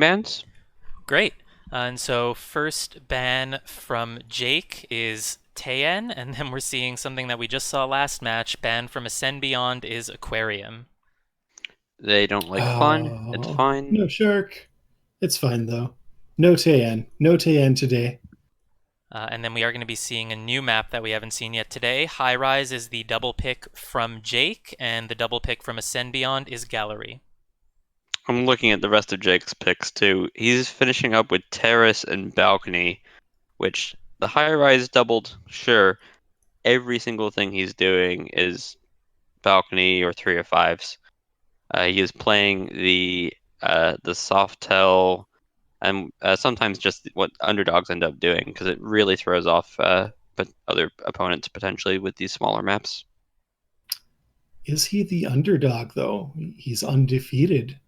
Bands? Great. And so first ban from Jake is Tayen, and then we're seeing something that we just saw last match. Ban from AscendBeyond is Aquarium. They don't like fun. It's Oh, fine. no shark. It's fine though. No Tayan. No Tayan today. And then we are going to be seeing a new map that we haven't seen yet today. High Rise is the double pick from Jake, and the double pick from AscendBeyond is Gallery. I'm looking at the rest of Jake's picks too. He's finishing up with Terrace and Balcony, which the high rise doubled, sure. Every single thing he's doing is Balcony or 3 of 5s. He is playing the soft tell and sometimes just what underdogs end up doing because it really throws off but other opponents potentially with these smaller maps. Is he the underdog though? He's undefeated.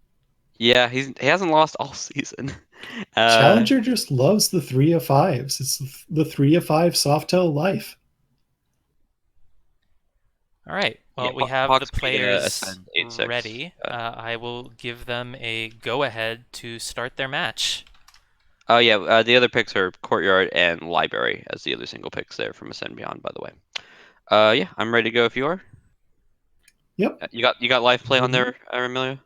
Yeah, he hasn't lost all season. Uh, Challenger just loves the 3 of 5s. It's the 3 of 5 Softail life. All right. yeah, Well, we have the Hawkspeed players Ascend 8-6. ready. I will give them a go-ahead to start their match. Oh yeah, the other picks are Courtyard and Library as the other single picks there from Ascend Beyond, by the way. Yeah, I'm ready to go if you are. Yep. You got live play on there, Amelia?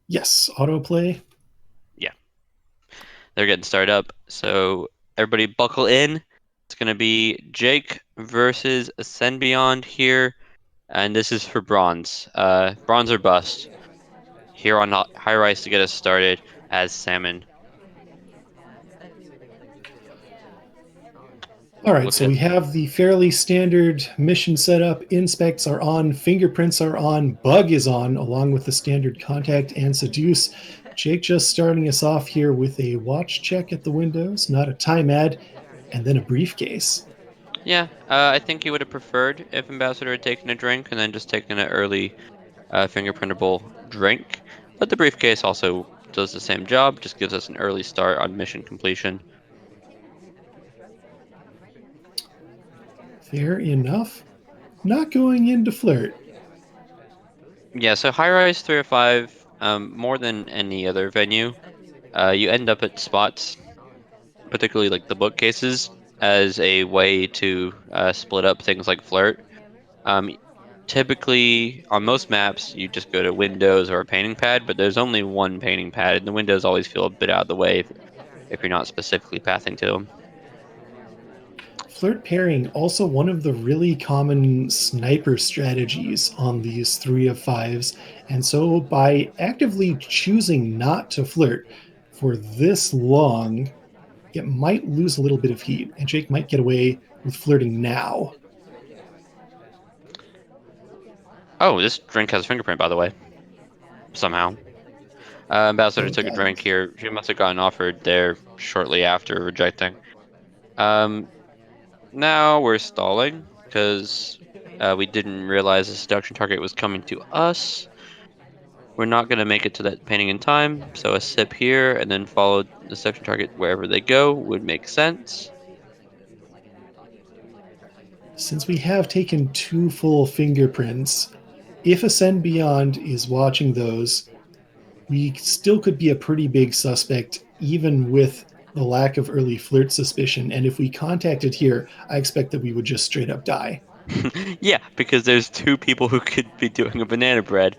Yes. Autoplay. Yeah, they're getting started up. So everybody buckle in. It's gonna be Jake versus Ascend Beyond here, and this is for bronze. Bronze or bust here on High Rise to get us started as Salmon. All right, Looking so at we have the fairly standard mission setup. Inspects are on, fingerprints are on, bug is on, along with the standard contact and seduce. Jake just starting us off here with a watch check at the windows, not a time ad, and then a briefcase. Yeah, I think he would have preferred if Ambassador had taken a drink and then just taken an early fingerprintable drink. But the briefcase also does the same job, just gives us an early start on mission completion. Fair enough. Not going into flirt. Yeah, so High Rise 305, more than any other venue, you end up at spots, particularly like the bookcases, as a way to split up things like flirt. Um, Typically, on most maps, you just go to windows or a painting pad, but there's only one painting pad, and the windows always feel a bit out of the way if you're not specifically pathing to them. Flirt pairing, also one of the really common sniper strategies on these 3 of 5s. And so by actively choosing not to flirt for this long, it might lose a little bit of heat, and Jake might get away with flirting now. Oh, this drink has a fingerprint, by the way, somehow. Oh, Ambassador it took a drink does. here. She must have gotten offered there shortly after rejecting. Um, Now we're stalling because we didn't realize the seduction target was coming to us. We're not going to make it to that painting in time, so a sip here and then follow the seduction target wherever they go would make sense. Since we have taken 2 full fingerprints, if Ascend Beyond is watching those, we still could be a pretty big suspect, even with the lack of early flirt suspicion. And if we contacted here, I expect that we would just straight up die. Yeah, because there's two people who could be doing a banana bread.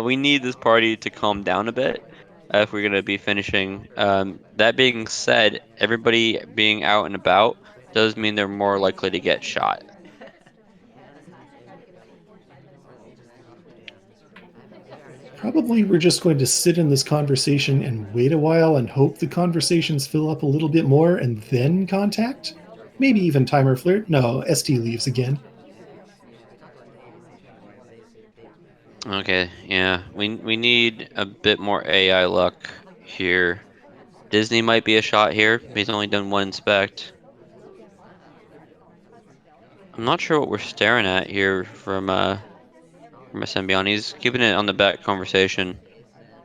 We need this party to calm down a bit if we're gonna be finishing. That being said, everybody being out and about does mean they're more likely to get shot. Probably we're just going to sit in this conversation and wait a while and hope the conversations fill up a little bit more and then contact? Maybe even timer flirt? No, ST leaves again. Okay, yeah, we need a bit more AI luck here. Disney might be a shot here. He's only done one inspect. I'm not sure what we're staring at here from a Symbiont. He's keeping it on the back conversation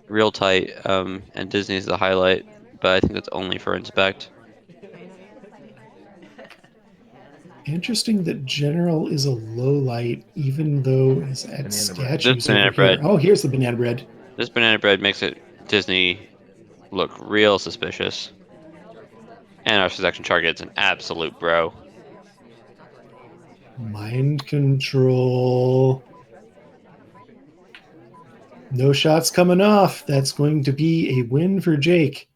real tight. And Disney's the highlight, but I think that's only for inspect. Interesting that General is a low light, even though his This statue's over banana here. bread, Oh, here's the banana bread. this banana bread makes it Disney look real suspicious. And our selection target's an absolute bro. Mind control. No shots coming off. That's going to be a win for Jake.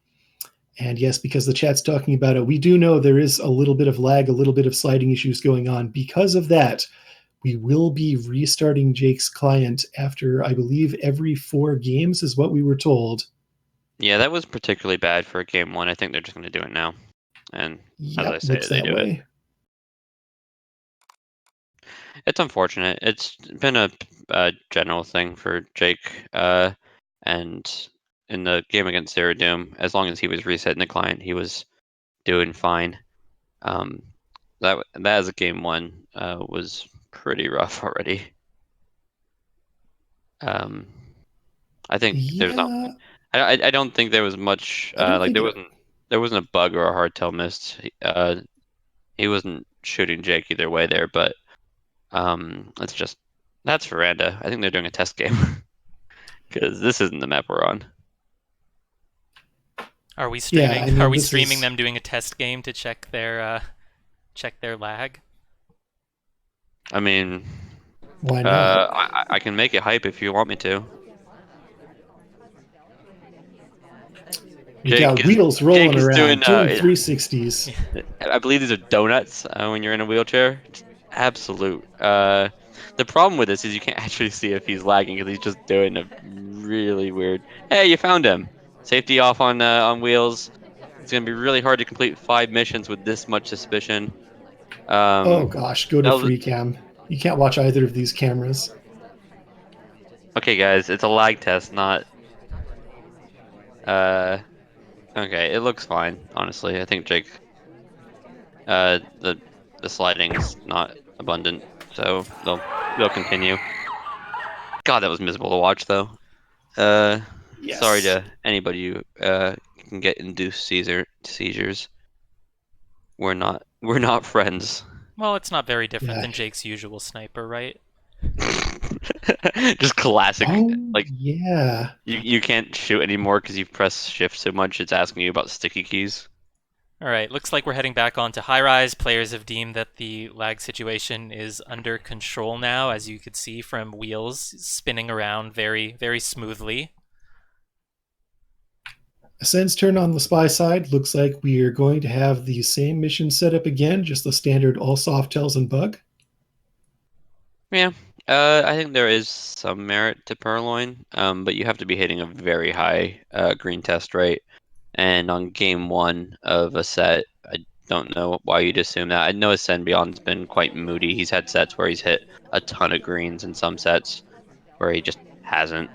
And yes, because the chat's talking about it, we do know there is a little bit of lag, a little bit of sliding issues going on. Because of that, we will be restarting Jake's client after, I believe, every 4 games is what we were told. Yeah, that was particularly bad for game 1. I think they're just going to do it now. And Yep, as I say, looks they that do way. it. It's unfortunate. It's been a general thing for Jake. And in the game against Zero Doom, as long as he was resetting the client, he was doing fine. That as a game 1 was pretty rough already. I think there's not. Yeah, I don't think there was much. I don't Like think it. there wasn't a bug or a hardtail missed. He wasn't shooting Jake either way there, but it's just that's Veranda. I think they're doing a test game because this isn't the map we're on. Are we Yeah, streaming? I mean, Are we this streaming is them doing a test game to check their lag? I mean, why not? I can make it hype if you want me to. We got wheels Jake rolling is around, doing doing. 360s. I believe these are donuts when you're in a wheelchair. Just absolute. The problem with this is you can't actually see if he's lagging because he's just doing a really weird. Hey, you found him. Safety off on wheels. It's gonna be really hard to complete 5 missions with this much suspicion. Oh Um, gosh, go to that was- free cam. You can't watch either of these cameras. okay, guys, it's a lag test, not. Uh, okay, it looks fine. Honestly, I think Jake. The sliding's not abundant, so they'll continue. God, that was miserable to watch, though. Sorry Yes. to anybody who can get induced seizures. We're not friends. Well, it's not very different Yeah. than Jake's usual sniper, right? Just classic. Oh Like yeah. you can't shoot anymore because you've pressed shift so much. It's asking you about sticky keys. All right, looks like we're heading back onto high rise. Players have deemed that the lag situation is under control now, as you could see from wheels spinning around very, very smoothly. Ascend's turn on the spy side. Looks like we are going to have the same mission set up again, just the standard all soft tells and bug. Yeah. I think there is some merit to Purloin, but you have to be hitting a very high green test rate. And on game 1 of a set, I don't know why you'd assume that. I know AscendBeyond's been quite moody. He's had sets where he's hit a ton of greens and some sets where he just hasn't.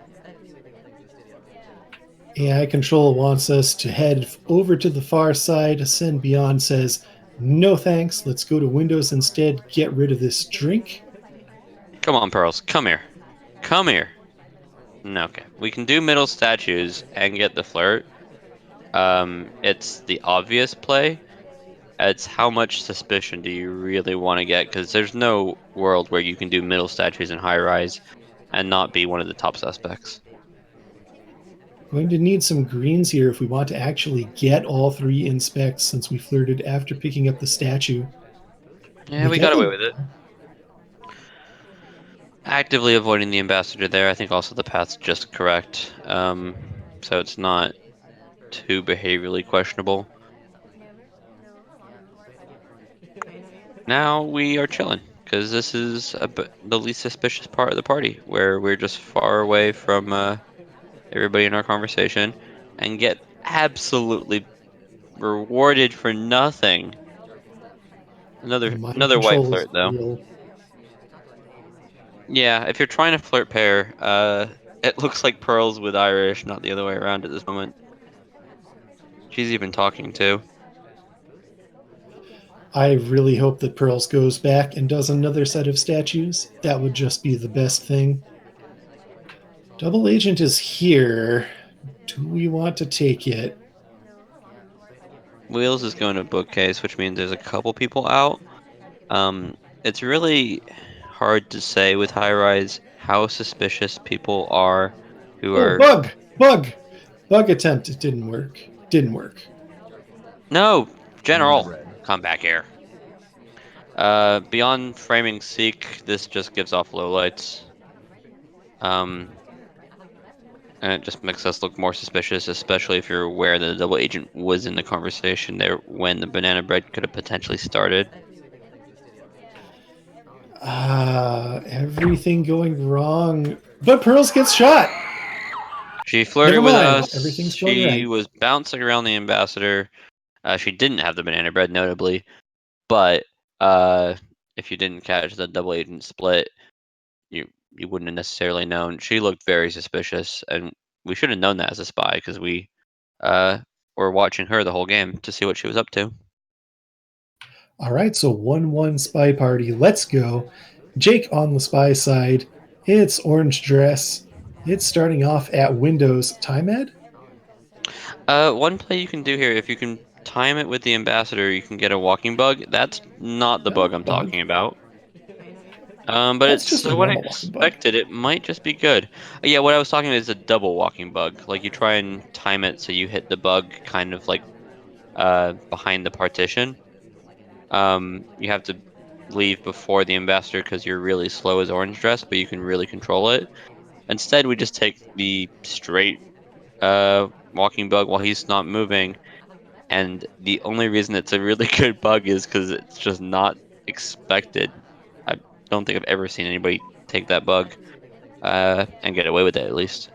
AI Control wants us to head over to the far side. AscendBeyond says, no thanks, let's go to Windows instead, get rid of this drink. Come on, Pearls. Come here. Come here. No, okay. We can do middle statues and get the flirt. It's the obvious play. It's how much suspicion do you really want to get? Because there's no world where you can do middle statues in high rise and not be one of the top suspects. Going to need some greens here if we want to actually get all 3 inspects since we flirted after picking up the statue. Yeah, we got away with it. Actively avoiding the ambassador there. I think also the path's just correct. So it's not too behaviorally questionable. Now we are chilling because this is the least suspicious part of the party, where we're just far away from everybody in our conversation and get absolutely rewarded for nothing. The mind Another white control is flirt though. real. Yeah, if you're trying to flirt pair, it looks like Pearl's with Irish, not the other way around at this moment. She's even talking too. I really hope that Pearls goes back and does another set of statues. That would just be the best thing. Double Agent is here. Do we want to take it? Wheels is going to bookcase, which means there's a couple people out. It's really hard to say with high rise how suspicious people are who Oh, are. bug! Bug! Bug attempt. It didn't work. Didn't work. No, General, come back here. Beyond framing seek, this just gives off lowlights. And it just makes us look more suspicious, especially if you're aware that the double agent was in the conversation there when the banana bread could have potentially started. Everything going wrong. But Pearls gets shot. She flirted Never with mind. us. Everything's going She right. was bouncing around the ambassador. She didn't have the banana bread, notably. But if you didn't catch the double agent split, you wouldn't have necessarily known. She looked very suspicious, and we should have known that as a spy because we were watching her the whole game to see what she was up to. All right, so 1-1 SpyParty. Let's go. Jake on the spy side. It's orange dress. It's starting off at Windows. Time ed? One play you can do here, if you can time it with the ambassador, you can get a walking bug. That's not the No, bug I'm bug. talking about. But That's it's just a so what I normal walking bug. expected. It might just be good. Yeah, what I was talking about is a double walking bug. Like you try and time it so you hit the bug kind of like behind the partition. You have to leave before the ambassador because you're really slow as orange dress, but you can really control it. Instead, we just take the straight walking bug while he's not moving, and the only reason it's a really good bug is because it's just not expected. I don't think I've ever seen anybody take that bug and get away with it, at least.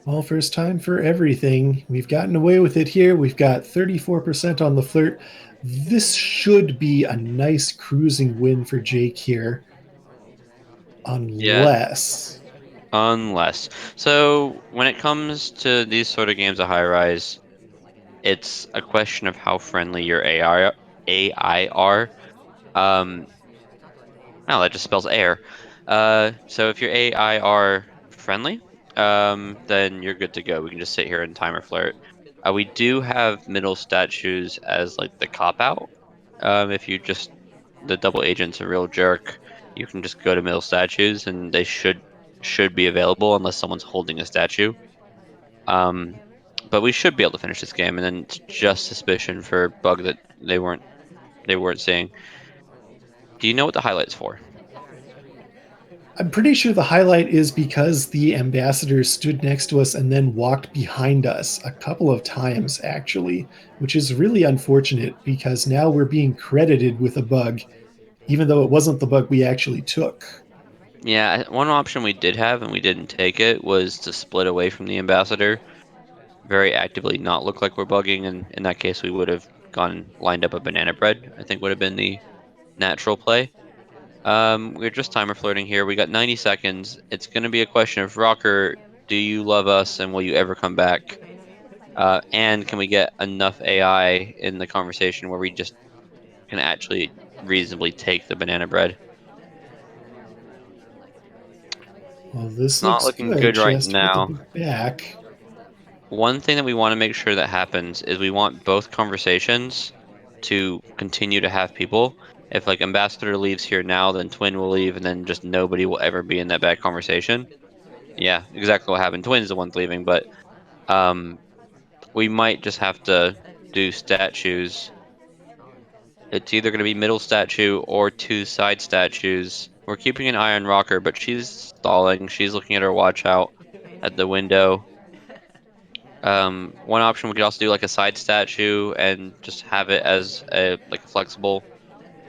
Well, first time for everything. We've gotten away with it here. We've got 34% on the flirt. This should be a nice cruising win for Jake here. Yeah, Unless. unless. So when it comes to these sort of games of high rise, it's a question of how friendly your AI are. Um, Oh, that just spells air. So if your AI are friendly, then you're good to go. We can just sit here and timer flirt. We do have middle statues as like the cop out. If you just the double agent's a real jerk, you can just go to middle statues and they should be available unless someone's holding a statue. Um, but we should be able to finish this game, and then it's just suspicion for bug that they weren't seeing. Do you know what the highlight's for? I'm pretty sure the highlight is because the ambassador stood next to us and then walked behind us a couple of times, actually, which is really unfortunate because now we're being credited with a bug, even though it wasn't the bug we actually took. Yeah, one option we did have and we didn't take it was to split away from the ambassador, very actively not look like we're bugging, and in that case we would have gone lined up a banana bread, I think would have been the natural play. We're just timer flirting here. We got 90 seconds. It's going to be a question of Rocker, do you love us and will you ever come back? And can we get enough AI in the conversation where we just can actually reasonably take the banana bread? Well, this Not looks looking good. good right Just with the now. boot back. One thing that we want to make sure that happens is we want both conversations to continue to have people. If like Ambassador leaves here now, then Twin will leave, and then just nobody will ever be in that bad conversation. Yeah, exactly what happened. Twin's the one's leaving, but um, we might just have to do statues. It's either going to be middle statue or two side statues. We're keeping an eye on Rocker, but she's stalling. She's looking at her watch out at the window. One option we could also do like a side statue and just have it as a like a flexible.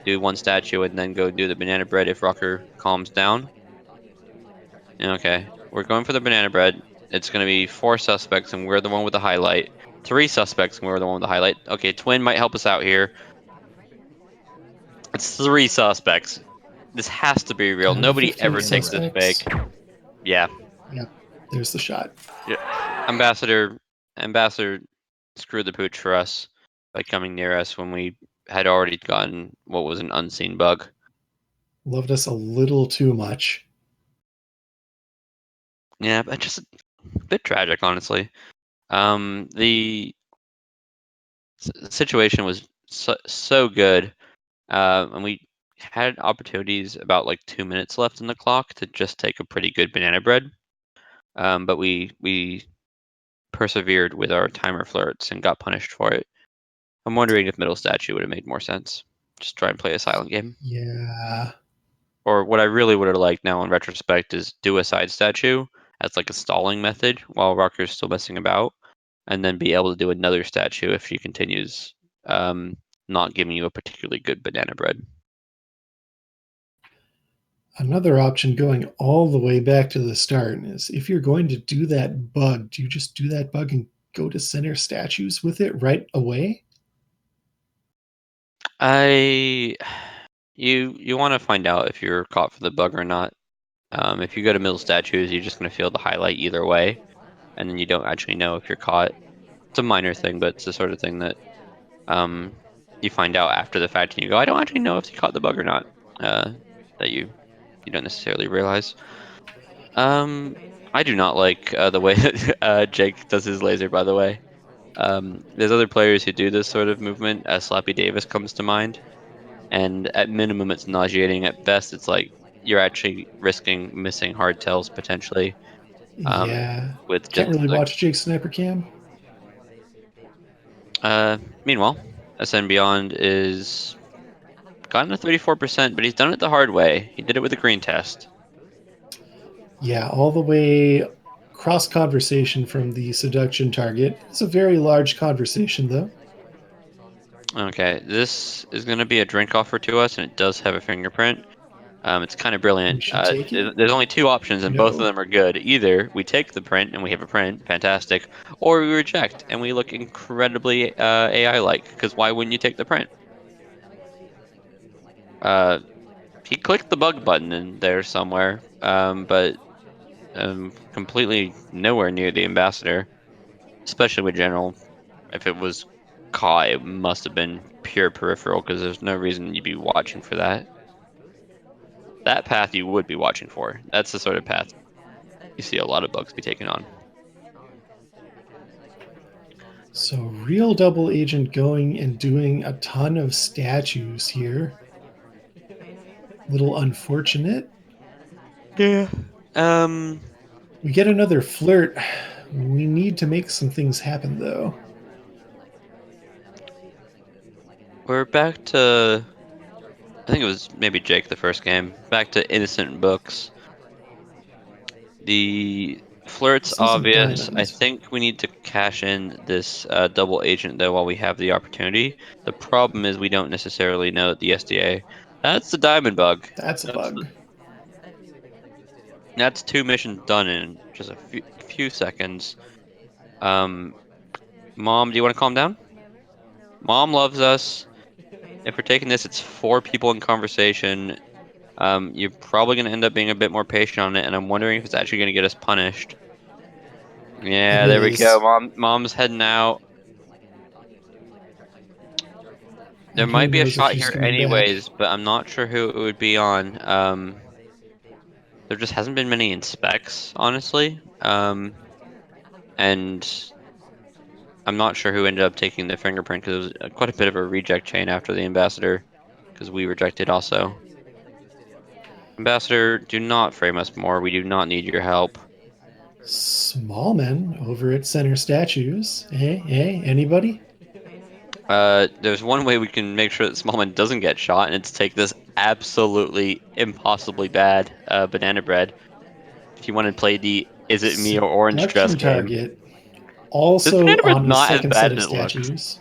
Do one statue and then go do the banana bread if Rocker calms down. Okay, we're going for the banana bread. It's gonna be 4 suspects and we're the one with the highlight. 3 suspects and we're the one with the highlight. Okay, Twin might help us out here. It's 3 suspects. This has to be real. Out of Nobody 15 ever takes this suspects. fake. Yeah. Yep, there's the shot. Yeah. Ambassador screwed the pooch for us by coming near us when we had already gotten what was an unseen bug. Loved us a little too much. Yeah, but just a bit tragic, honestly. The situation was so good, and we had opportunities about like 2 minutes left in the clock to just take a pretty good banana bread. But we persevered with our timer flirts and got punished for it. I'm wondering if middle statue would have made more sense. Just try and play a silent game. Yeah. Or what I really would have liked now in retrospect is do a side statue as like a stalling method while Rocker's still messing about, and then be able to do another statue if she continues not giving you a particularly good banana bread. Another option going all the way back to the start is if you're going to do that bug, do you just do that bug and go to center statues with it right away? You want to find out if you're caught for the bug or not. If you go to middle statues, you're just going to feel the highlight either way, and then you don't actually know if you're caught. It's a minor thing, but it's the sort of thing that um, you find out after the fact, and you go, I don't actually know if you caught the bug or not. That you don't necessarily realize. I do not like the way that Jake does his laser, by the way. There's other players who do this sort of movement. Slappy Davis comes to mind, and at minimum, it's nauseating. At best, it's like you're actually risking missing hardtails potentially. Yeah. With Can't just really like, watch Jake's sniper cam. meanwhile, AscendBeyond is gotten a 34%, but he's done it the hard way. He did it with a green test. Yeah, all the way cross conversation from the seduction target. It's a very large conversation, though. Okay, this is going to be a drink offer to us, and it does have a fingerprint. It's kind of We brilliant. should take it? There's only two options, and both of No. them are good. Either we take the print and we have a print, fantastic, or we reject and we look incredibly AI-like. Because why wouldn't you take the print? He clicked the bug button in there somewhere, but completely nowhere near the ambassador, especially with general. If it was caught, it must have been pure peripheral because there's no reason you'd be watching for that. That path you would be watching for. That's the sort of path you see a lot of bugs be taken on. So, real double agent going and doing a ton of statues here. Little unfortunate. Yeah. We get another flirt. We need to make some things happen, though. We're back to, I think it was maybe Jake the first game. Back to innocent books. The flirt's This isn't obvious. I diamond. think we need to cash in this double agent though while we have the opportunity. The problem is we don't necessarily know the SDA. That's the diamond bug. That's a That's bug. that's two missions done in just a few seconds. Um, Mom, do you want to calm down? Mom loves us. If we're taking this, it's four people in conversation. You're probably going to end up being a bit more patient on it, and I'm wondering if it's actually going to get us punished. It Yeah, there we go. is. Mom's heading out. There And who might be a knows if shot she's here coming back. anyways, but I'm not sure who it would be on. There just hasn't been many in specs, honestly. And I'm not sure who ended up taking the fingerprint because it was quite a bit of a reject chain after the ambassador, because we rejected also. Ambassador, do not frame us more. We do not need your help. Small men over at center statues. Hey, anybody? There's one way we can make sure that Smallman doesn't get shot, and it's take this absolutely impossibly bad banana bread. If you want to play the is it me or orange dress Seduction game, target. this Also banana bread's on the not as second bad set as of it looks. statues.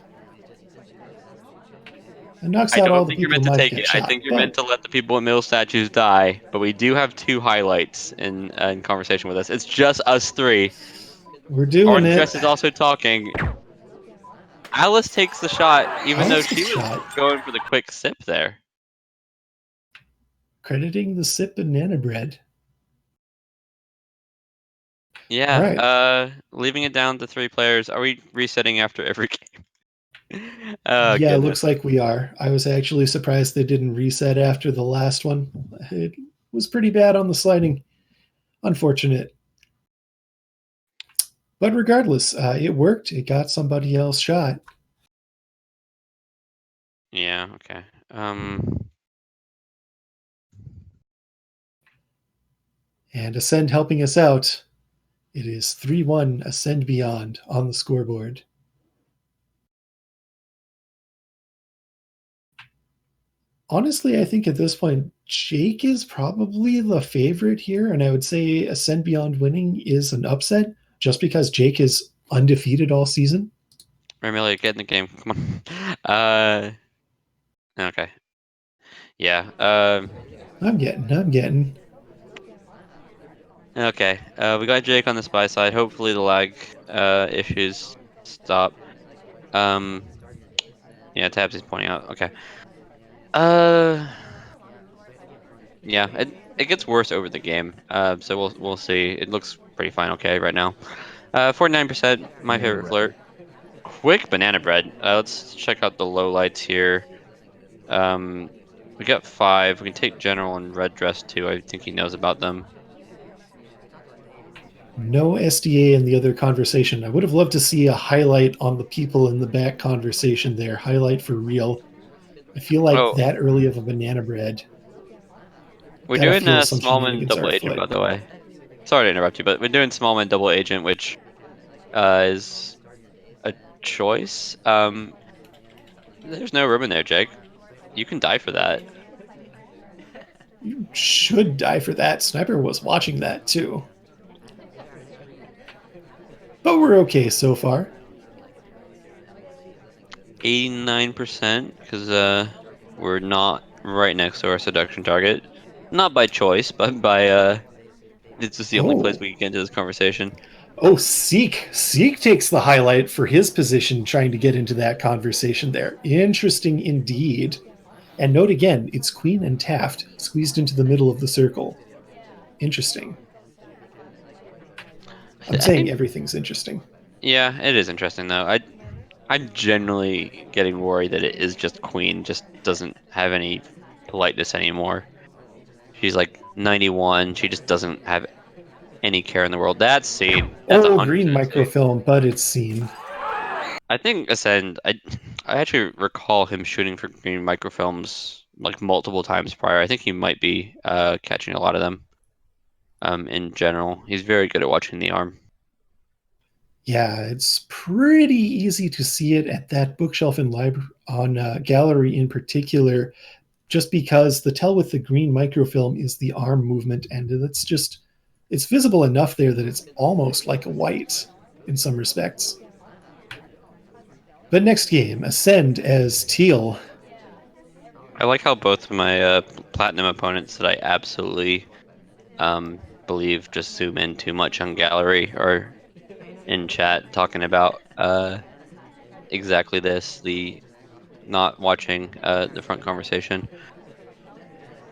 It knocks I out all don't the think you're people who meant to might take it. get I shot, think you're meant but to let the people at middle statues die. But we do have two highlights in conversation with us. It's just us three. we're doing Orange it. dress is also talking. Alice takes the shot, even though Alice she gets was shot. going for the quick sip there. Crediting the sip banana bread. All Yeah, right. leaving it down to three players. Are we resetting after every game? Oh, Yeah, goodness. looks like we are. I was actually surprised they didn't reset after the last one. It was pretty bad on the sliding. Unfortunate. But regardless, it worked. It got somebody else shot. Yeah, okay. And Ascend helping us out. It is 3-1 AscendBeyond on the scoreboard. Honestly, I think at this point, Jake is probably the favorite here, and I would say AscendBeyond winning is an upset just because Jake is undefeated all season. Amelia, get in the game. Come on. Okay. Yeah. I'm getting. Okay. We got Jake on the spy side. Hopefully the lag issues stop. Yeah, Tabs is pointing out. Okay. Yeah, it gets worse over the game. So we'll see. It looks pretty fine. Okay, right now. 49%. My favorite flirt. Quick banana bread. Let's check out the lowlights here. We got 5. We can take general and red dress too. I think he knows about them. No SDA in the other conversation. I would have loved to see a highlight on the people in the back conversation there. Highlight for real. I feel like Oh, that early of a banana bread. we're Gotta doing feel a some Smallman shenanigans double are agent, afoot. by the way. Sorry to interrupt you, but we're doing Smallman double agent, which is a choice. There's no room in there, Jake. You can die for that. You should die for that. Sniper was watching that too. But we're okay so far. 89%, because we're not right next to our seduction target. Not by choice, but by it's just the only place Oh. we can get into this conversation. Oh, Seek. Seek takes the highlight for his position trying to get into that conversation there. Interesting indeed. And note again, it's Queen and Taft squeezed into the middle of the circle. Interesting. I'm I saying think, everything's interesting. yeah, it is interesting though. I'm generally getting worried that it is just Queen just doesn't have any politeness anymore. She's like 91. She just doesn't have any care in the world. That's seen. That's Oh, 100% green seen. microfilm, but it's seen. I think Ascend. I actually recall him shooting for green microfilms like multiple times prior. I think he might be catching a lot of them. In general, he's very good at watching the arm. Yeah, it's pretty easy to see it at that bookshelf in library on gallery in particular, just because the tell with the green microfilm is the arm movement, and it's visible enough there that it's almost like a white in some respects. But next game, Ascend as Teal. I like how both of my platinum opponents that I absolutely believe just zoom in too much on gallery or in chat talking about exactly this, the not watching the front conversation.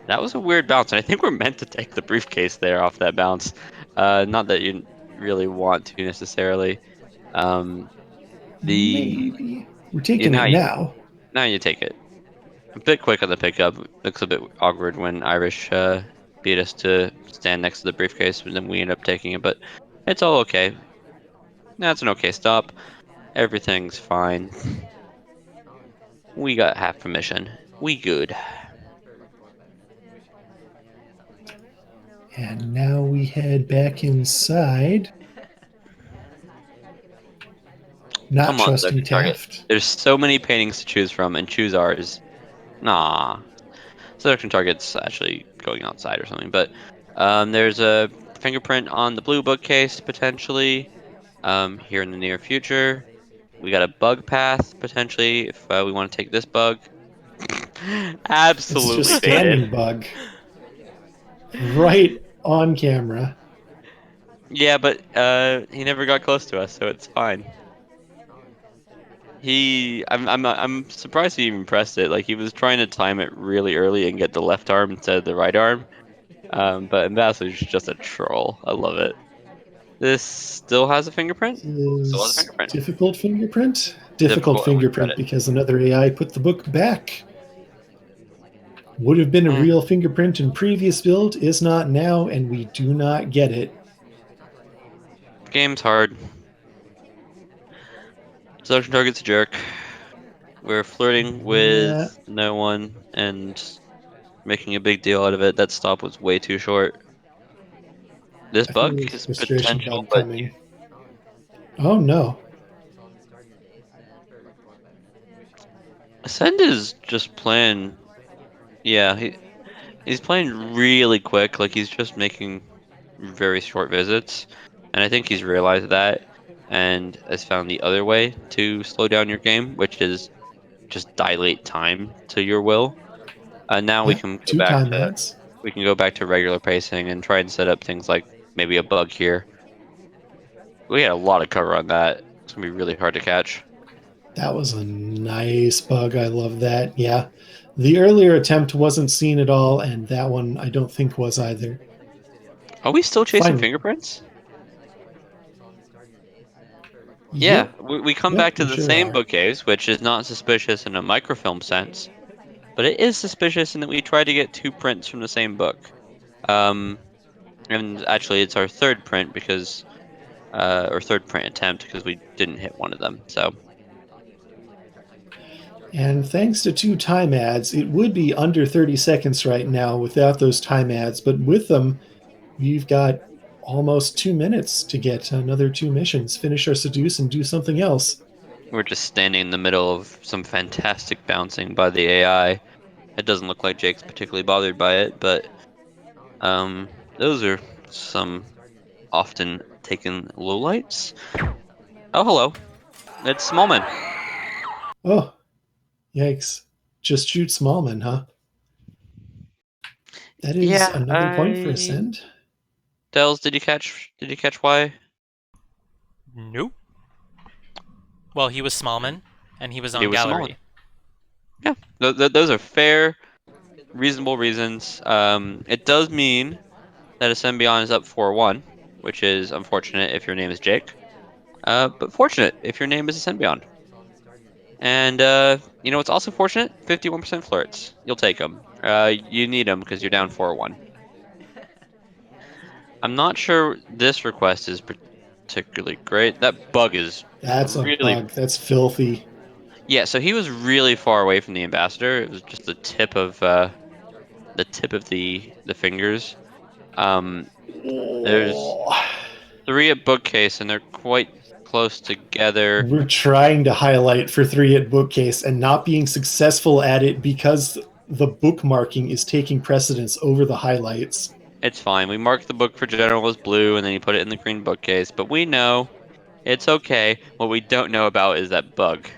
That was a weird bounce, and I think we're meant to take the briefcase there off that bounce. Not that you really want to necessarily. Um, the Maybe. We're you taking now it you now. now you take it. A bit quick on the pickup. Looks a bit awkward when Irish beat us to stand next to the briefcase, and then we end up taking it. But it's all okay. That's an okay stop. Everything's fine. We got half permission. We good. And now we head back inside. Not Come on, trusting seduction target. Taft. There's so many paintings to choose from, and choose ours. Nah. Seduction target's actually going outside or something. But there's a fingerprint on the blue bookcase potentially. Here in the near future. We got a bug path potentially if we want to take this bug. It's just Absolutely baited. standing bug right on camera. Yeah, but he never got close to us, so it's fine. I'm surprised he even pressed it. Like he was trying to time it really early and get the left arm instead of the right arm. But Ambassador's just a troll. I love it. This still has a fingerprint. Still has a Is fingerprint. difficult fingerprint? Difficult Difficult, and we read fingerprint it. because another AI put the book back. Would have been a real fingerprint in previous build, is not now, and we do not get it. Game's hard. Selection target's a jerk. We're flirting Yeah, with no one and making a big deal out of it. That stop was way too short. This I feel bug there's a is frustration potential, bug but coming. Oh no. Ascend is just playing. Yeah, he's playing really quick. Like he's just making very short visits, and I think he's realized that and has found the other way to slow down your game, which is just dilate time to your will. Now Yeah, 2 time ads. we can go back to regular pacing and try and set up things like maybe a bug here. We had a lot of cover on that. It's gonna be really hard to catch. That was a nice bug. I love that. Yeah. The earlier attempt wasn't seen at all, and that one I don't think was either. Are we still chasing Fine. fingerprints? Yeah, Yep. we come Yep, back to we the sure same are. bookcase, which is not suspicious in a microfilm sense, but it is suspicious in that we tried to get 2 prints from the same book. Um, and actually, it's our third print because, or third print attempt because we didn't hit one of them. So And thanks to 2 time ads, it would be under 30 seconds right now without those time ads, but with them, we've got almost 2 minutes to get another 2 missions, finish our seduce, and do something else. we're just standing in the middle of some fantastic bouncing by the AI. It doesn't look like Jake's particularly bothered by it, but those are some often taken lowlights. Oh, hello. It's Smallman. Oh, yikes. Just shoot Smallman, huh? That is Yeah, another point for I Ascend. Dells, did you catch why? Nope. Well, he was Smallman, and he was It on was Smallman. gallery. Yeah, those are fair, reasonable reasons. It does mean that AscendBeyond is up 4-1, which is unfortunate if your name is Jake. But fortunate if your name is AscendBeyond. And you know what's also fortunate? 51% flirts. You'll take them. You need them because you're down 4-1. I'm not sure this request is particularly great. That bug is That's a really. bug. That's filthy. Yeah, so he was really far away from the ambassador. It was just the tip of the fingers. Um, there's Oh. 3 at bookcase, and they're quite close together. We're trying to highlight for 3 at bookcase and not being successful at it because the bookmarking is taking precedence over the highlights. It's fine. We marked the book for general as blue, and then you put it in the green bookcase. But we know it's okay. What we don't know about is that bug.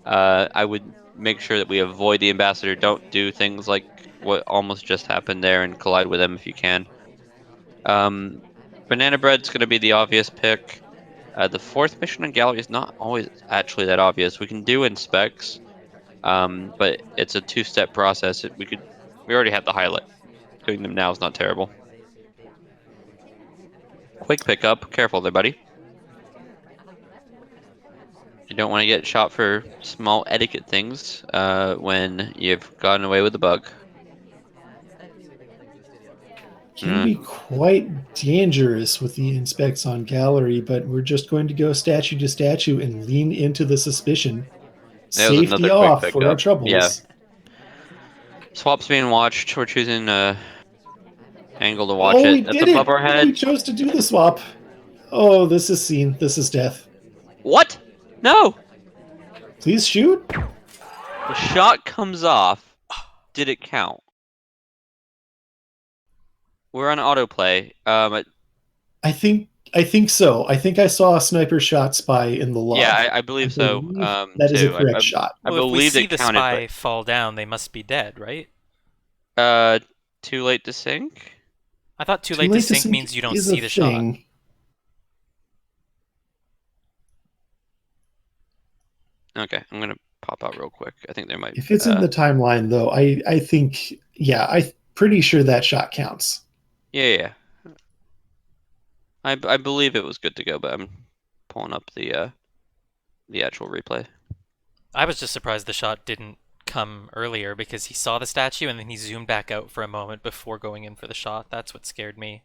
I would make sure that we avoid the ambassador. Don't do things like what almost just happened there and collide with them if you can. Um, Banana Bread's going to be the obvious pick. The fourth mission on gallery is not always actually that obvious. We can do inspects, but it's a 2-step process. We already had the highlight. Doing them now is not terrible. Quick pickup. Careful there, buddy. You don't want to get shot for small etiquette things when you've gotten away with the bug. Can be quite dangerous with the inspects on gallery, but we're just going to go statue to statue and lean into the suspicion. That was Safety another quick off for our pickup. Yeah. troubles. Swap's being watched. We're choosing angle to watch Oh, we it. That's did above it! our We head. chose to do the swap. Oh, this is seen. This is death. What? No! Please shoot. The shot comes off. Did it count? We're on autoplay. I think so. I think I saw a sniper shot spy in the Yeah, log. I I believe so. believe that is a Too. correct shot. I Well, if we believed see it the counted, but spy fall down, they must be dead, right? uh, too late to sync. I thought too Too late to late to sync sync means you don't is a see the shot. thing. Okay, I'm gonna pop out real quick. I think there might. If it's in the timeline, though, I think, yeah, I'm pretty sure that shot counts. Yeah. I believe it was good to go, but I'm pulling up the actual replay. I was just surprised the shot didn't come earlier because he saw the statue and then he zoomed back out for a moment before going in for the shot. That's what scared me.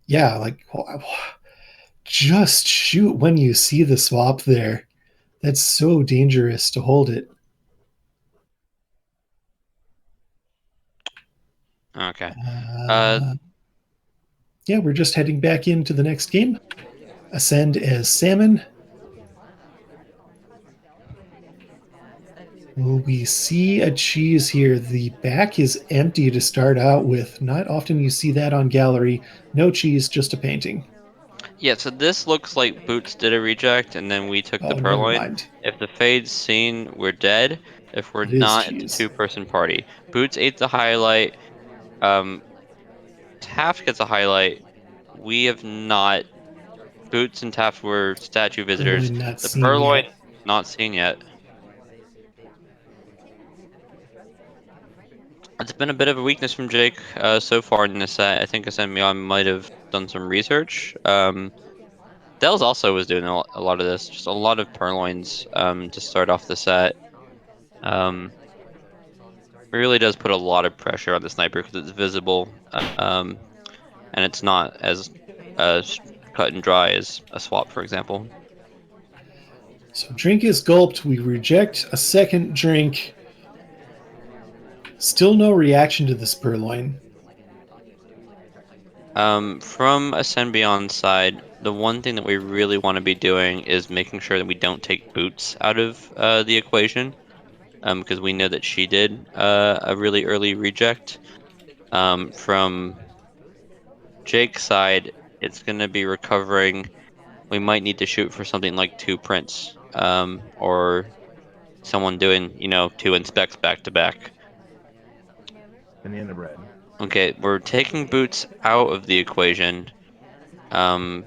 Yeah, like, just shoot when you see the swap there. That's so dangerous to hold it. Okay. Uh, Yeah, we're just heading back into the next game. Ascend as Salmon. Will we see a cheese here? The back is empty to start out with. Not often you see that on gallery. No cheese, just a painting. Yeah, so this looks like Boots did a reject, and then we took the Oh, never purloin. mind. If the fade's seen, we're dead. If we're It is not, it's a cheese. two-person party. Boots ate the highlight. Um, Taft gets a highlight. We have not. Boots and Taft were statue visitors. Purloin not The seen purloin yet. not seen yet. It's been a bit of a weakness from Jake so far in this set. I think AscendBeyond might have done some research. Dells also was doing a lot of this, just a lot of purloins to start off the set. It really does put a lot of pressure on the sniper because it's visible, and it's not as uh, cut and dry as a swap, for example. So drink is gulped. We reject a second drink. Still no reaction to this purloin. From AscendBeyond's side, the one thing that we really want to be doing is making sure that we don't take Boots out of the equation, because we know that she did a really early reject. From Jake's side, it's going to be recovering. We might need to shoot for something like two prints, or someone doing, two inspects back to back. Banana bread. Okay, we're taking Boots out of the equation. Um,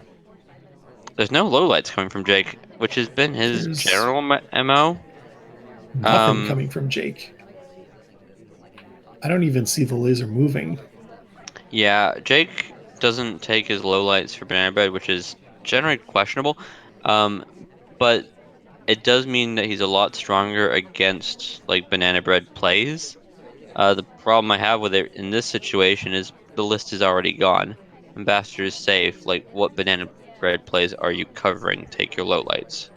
there's no lowlights coming from Jake, which has been his There's general MO. nothing coming from Jake. I don't even see the laser moving. Yeah, Jake doesn't take his lowlights for Banana Bread, which is generally questionable. Um, but it does mean that he's a lot stronger against like Banana Bread plays. The problem I have with it in this situation is the list is already gone. Ambassador is safe. Like, what Banana Bread plays are you covering? Take your lowlights.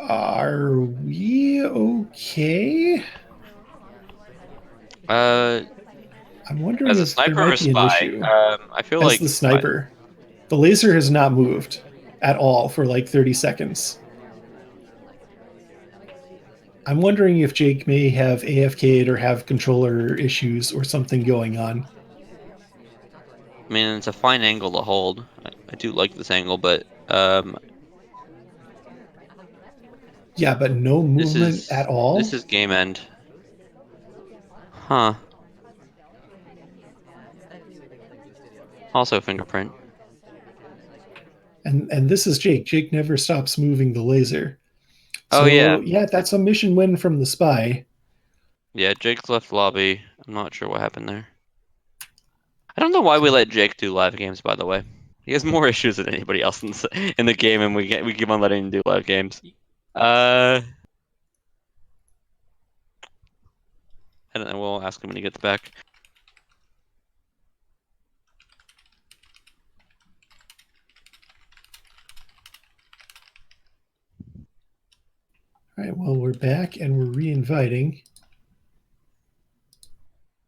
Are we okay? Uh, I'm wondering as a if there sniper or might a be an spy, issue. I feel As like the spy. sniper, the laser has not moved at all for like 30 seconds. I'm wondering if Jake may have AFK'd or have controller issues or something going on. I mean, it's a fine angle to hold. I do like this angle, but Yeah, but no this movement is at all. this is game end. Huh. Also fingerprint. And this is Jake. Jake never stops moving the laser. Oh yeah. So yeah, that's a mission win from the spy. Yeah, Jake's left lobby. I'm not sure what happened there. I don't know why we So let Jake do live games, by the way. He has more issues than anybody else in the game, and we keep on letting him do live games. Uh, I don't know. We'll ask him when he gets back. all right, well we're back and we're re-inviting.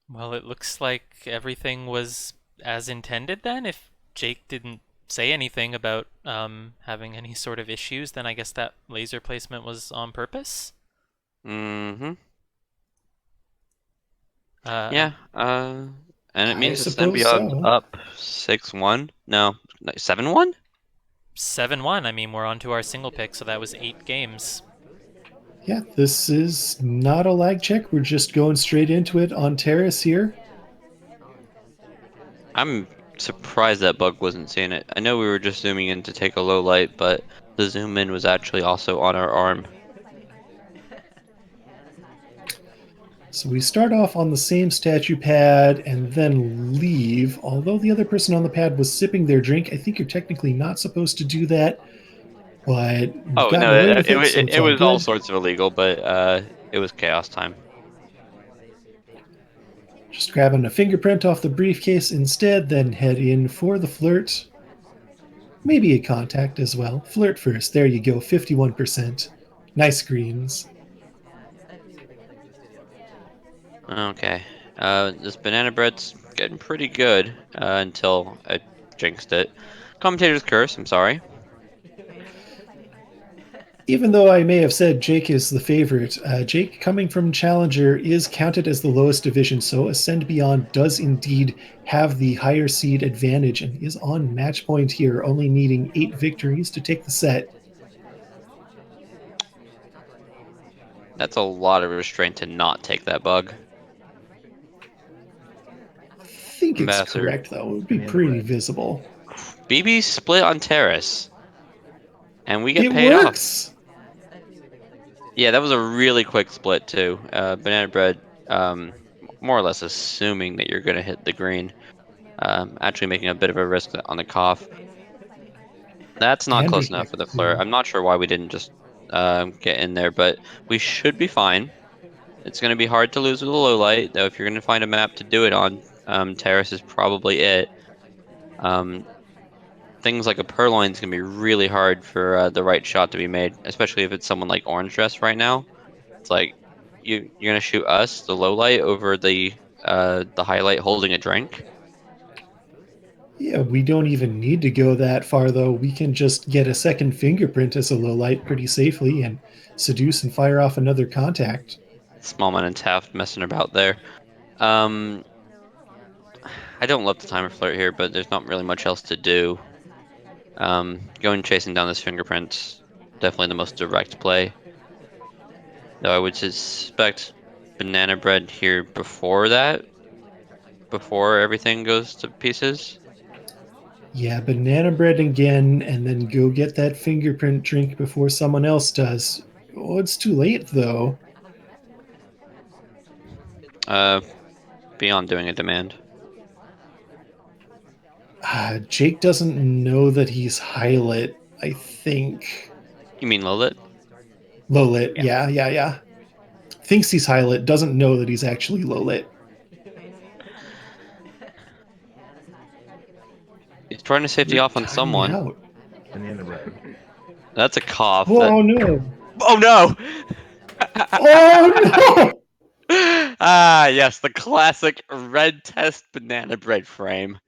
Well, it looks like everything was as intended then. If Jake didn't say anything about having any sort of issues, then I guess that laser placement was on purpose. Mm-hmm. Uh, Yeah. And it I means suppose AscendBeyond so. up 6-1. No, 7-1? 7-1. I mean, we're on to our single pick, so that was 8 games. Yeah, this is not a lag check. We're just going straight into it on Terrace here. I'm surprised that bug wasn't seeing it. I know we were just zooming in to take a low light, but the zoom in was actually also on our arm. So we start off on the same statue pad and then leave. Although the other person on the pad was sipping their drink, I think you're technically not supposed to do that. But we've Oh gotten no, away with it, so it's it all was all good. sorts of illegal, but it was chaos time. Just grabbing a fingerprint off the briefcase instead, then head in for the flirt. Maybe a contact as well. Flirt first. There you go, 51%. Nice screens. Okay. This banana bread's getting pretty good until a jinxed it. Commentator's curse, I'm sorry. Even though I may have said Jake is the favorite, Jake coming from Challenger is counted as the lowest division, so AscendBeyond does indeed have the higher seed advantage and is on match point here, only needing 8 victories to take the set. That's a lot of restraint to not take that bug. I think it's Ambassador. correct, though. It would be pretty visible. BB split on Terrace. And we get It paid off. works! Yeah, that was a really quick split, too. Banana Bread, more or less assuming that you're going to hit the green. Actually making a bit of a risk on the cough. That's not And close making enough it for the flirt. clear. I'm not sure why we didn't just get in there, but we should be fine. It's going to be hard to lose with a low light, though. If you're going to find a map to do it on, Terrace is probably it. Things like a Purloin is going to be really hard for the right shot to be made, especially if it's someone like Orange Dress right now. It's like you're going to shoot us, the low light, over the highlight holding a drink. Yeah, we don't even need to go that far, though. We can just get a second fingerprint as a low light pretty safely and seduce and fire off another contact. Smallman and Taft messing about there. I don't love the timer flirt here, but there's not really much else to do. Going chasing down this fingerprint, definitely the most direct play. Though I would suspect Banana Bread here before that, before everything goes to pieces. Yeah, banana bread again, and then go get that fingerprint drink before someone else does. Oh, it's too late, though. Beyond doing a demand. Jake doesn't know that he's high lit, I think. You mean low lit? Low lit, Yeah. yeah. Thinks he's high lit, doesn't know that he's actually low lit. He's trying to safety You're off on timing someone. out. Banana bread. That's a cough. Oh no! Oh no! Oh no! Ah, yes, the classic red test banana bread frame.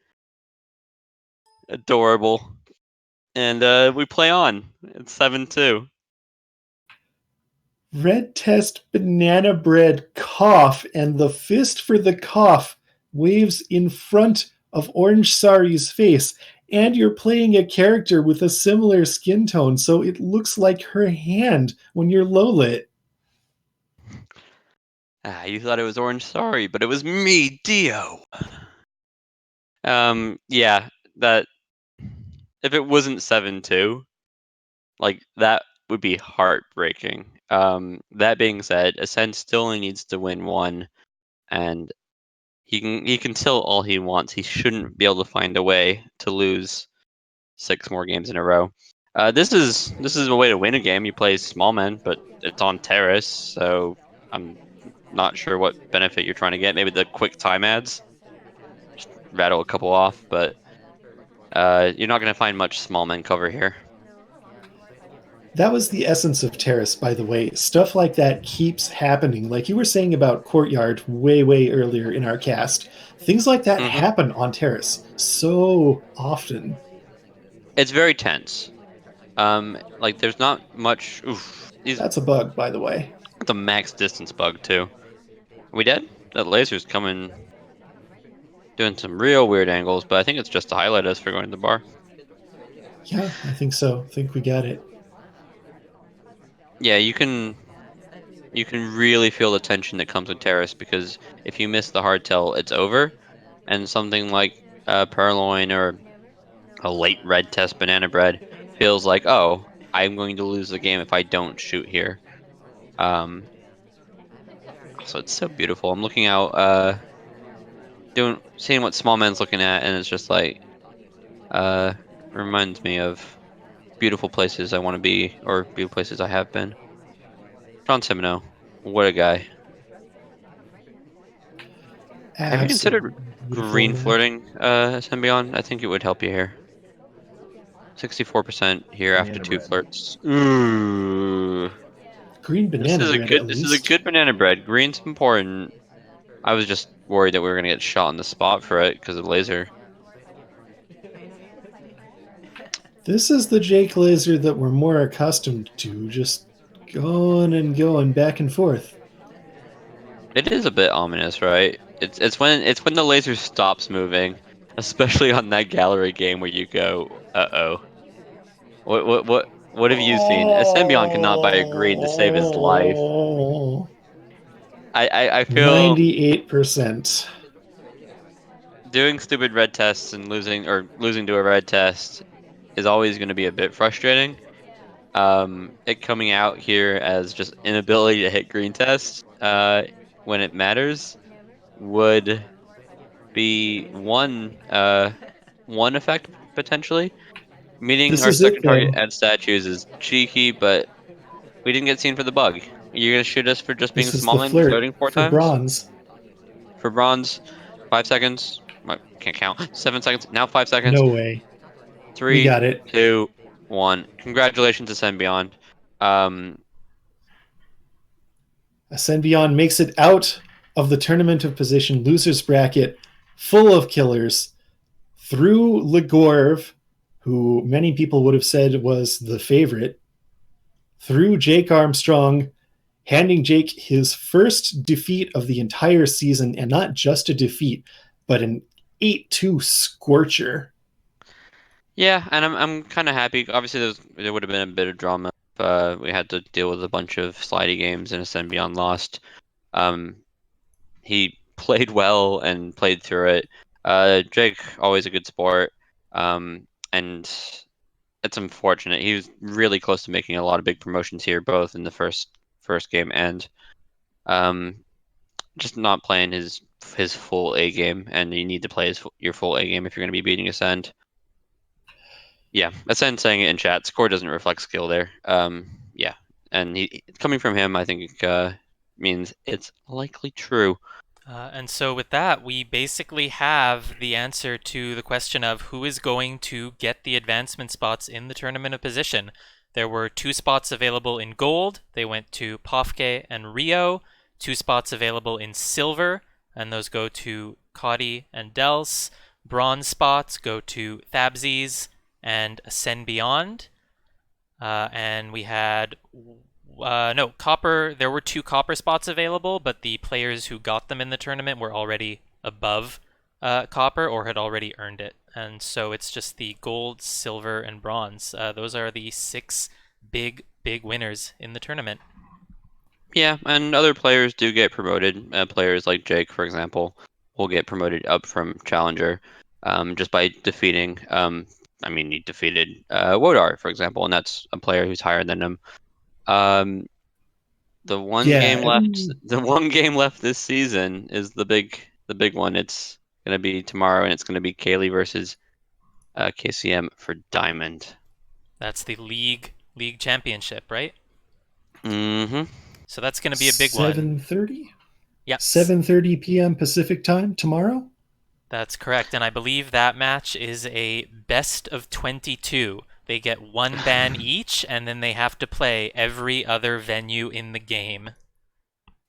Adorable. And we play on. It's 7-2. Red test banana bread cough, and the fist for the cough waves in front of Orange Sari's face. And you're playing a character with a similar skin tone, so it looks like her hand when you're low lit. Ah, you thought it was Orange, sorry, but it was me, Dio. Yeah, that if it wasn't 7-2, like that would be heartbreaking. That being said, Ascend still only needs to win one, and he can tilt all he wants. He shouldn't be able to find a way to lose 6 more games in a row. This is a way to win a game. You play small men, but it's on Terrace, so I'm not sure what benefit you're trying to get. Maybe the quick time ads, just rattle a couple off, but you're not going to find much small men cover here. That was the essence of Terrace, by the way. Stuff like that keeps happening. Like you were saying about Courtyard way earlier in our cast. Things like that happen on Terrace so often. It's very tense. Like there's not much. Oof, That's a bug, by the way. it's a max distance bug too. Are we dead? That laser's coming, doing some real weird angles, but I think it's just to highlight us for going to the bar. Yeah, I think so. I think we got it. Yeah, you can really feel the tension that comes with Terrace, because if you miss the hardtail, it's over. And something like Purloin or a late red test banana bread feels like, oh, I'm going to lose the game if I don't shoot here. So it's so beautiful. I'm looking out, seeing what Small Man's looking at, and it's just like, reminds me of beautiful places I want to be, or beautiful places I have been. John Simino, what a guy. Have you considered Beautiful green man. flirting, SpyParty? I think it would help you here. 64% here after Banana 2 bread. flirts. Ooh. Green banana bread, at This is a least. good banana bread. Green's important. I was just worried that we were gonna get shot on the spot for it because of laser. This is the Jake Laser that we're more accustomed to, just going and going back and forth. It is a bit ominous, right? It's when the laser stops moving, especially on that gallery game where you go, uh-oh. What have you seen? AscendBeyond cannot buy a green to save his life. Oh, I feel 98%. doing stupid red tests and losing to a red test is always going to be a bit frustrating. It coming out here as just inability to hit green tests when it matters would be one effect potentially. Meeting This our is it, second target though. at statues is cheeky, but we didn't get seen for the bug. You're gonna shoot us for just being This is the small and flirt floating 4 times? bronze. For bronze, 5 seconds. I can't count. 7 seconds. Now 5 seconds. No way. We 3, got it. 2, 1. Congratulations to SpyParty. Um, AscendBeyond makes it out of the tournament of position losers bracket full of killers through Legorv, who many people would have said was the favorite, through Jake Armstrong, handing Jake his first defeat of the entire season, and not just a defeat, but an 8-2 scorcher. yeah, and I'm kind of happy. Obviously, there would have been a bit of drama if we had to deal with a bunch of slidey games and AscendBeyond lost. Um, he played well and played through it. Jake, always a good sport. And it's unfortunate. He was really close to making a lot of big promotions here, both in the first game and um, just not playing his full A game. And you need to play your full A game if you're going to be beating Ascend. Yeah, Ascend saying it in chat. Score doesn't reflect skill there. Yeah, and coming from him, I think means it's likely true. And so with that, we basically have the answer to the question of who is going to get the advancement spots in the tournament of position. There were 2 spots available in gold. They went to Pofke and Rio. 2 spots available in silver, and those go to Cody and Dels. Bronze spots go to Thabsies and AscendBeyond. And we had no, copper. There were 2 copper spots available, but the players who got them in the tournament were already above copper or had already earned it. And so it's just the gold, silver, and bronze. Those are the 6 big winners in the tournament. Yeah, and other players do get promoted. Players like Jake, for example, will get promoted up from Challenger just by defeating. He defeated Wodar, for example, and that's a player who's higher than him. The one Yeah, game left, the one game left this season is the big one. It's gonna be tomorrow, and it's gonna be Kaylee versus KCM for Diamond. That's the league championship, right? Mm-hmm. So that's going to be a big one. 7:30? Yeah. 7:30 p.m. Pacific time tomorrow? That's correct. And I believe that match is a best of 22. They get 1 ban each, and then they have to play every other venue in the game.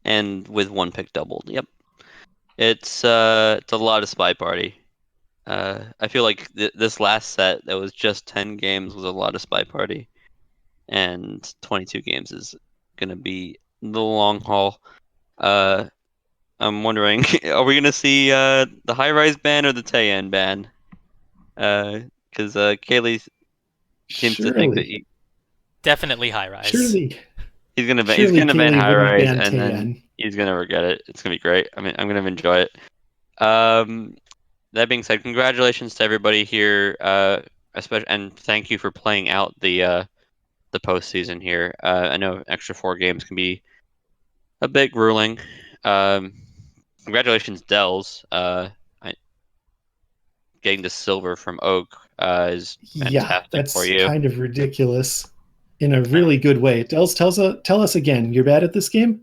And with 1 pick doubled. Yep. It's a lot of SpyParty. I feel like this last set that was just 10 games was a lot of SpyParty, and 22 games is gonna be the long haul. I'm wondering, are we gonna see the high rise ban or the Taeyan ban? Because Kaylee seems to think that Definitely high rise. Surely he's gonna ban Kaylee high wouldn't rise, ban and then Taeyan. he's gonna regret it. It's gonna be great. I mean, I'm gonna enjoy it. That being said, congratulations to everybody here, especially, and thank you for playing out the postseason here. I know extra 4 games can be a bit grueling. Congratulations, Dells. Getting the silver from Oak is Yeah, fantastic for that's you. kind of ridiculous in a really good way. Tell us again, you're bad at this game?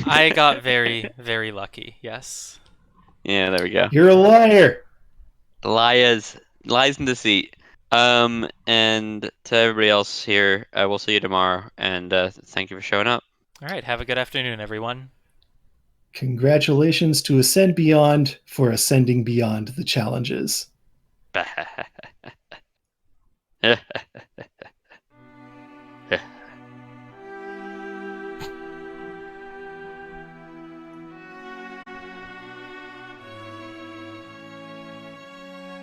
I got very, very lucky, yes. Yeah, there we go. You're a liar. Lies in deceit. And to everybody else here, we'll see you tomorrow, and thank you for showing up. All right, have a good afternoon, everyone. Congratulations to AscendBeyond for ascending beyond the challenges.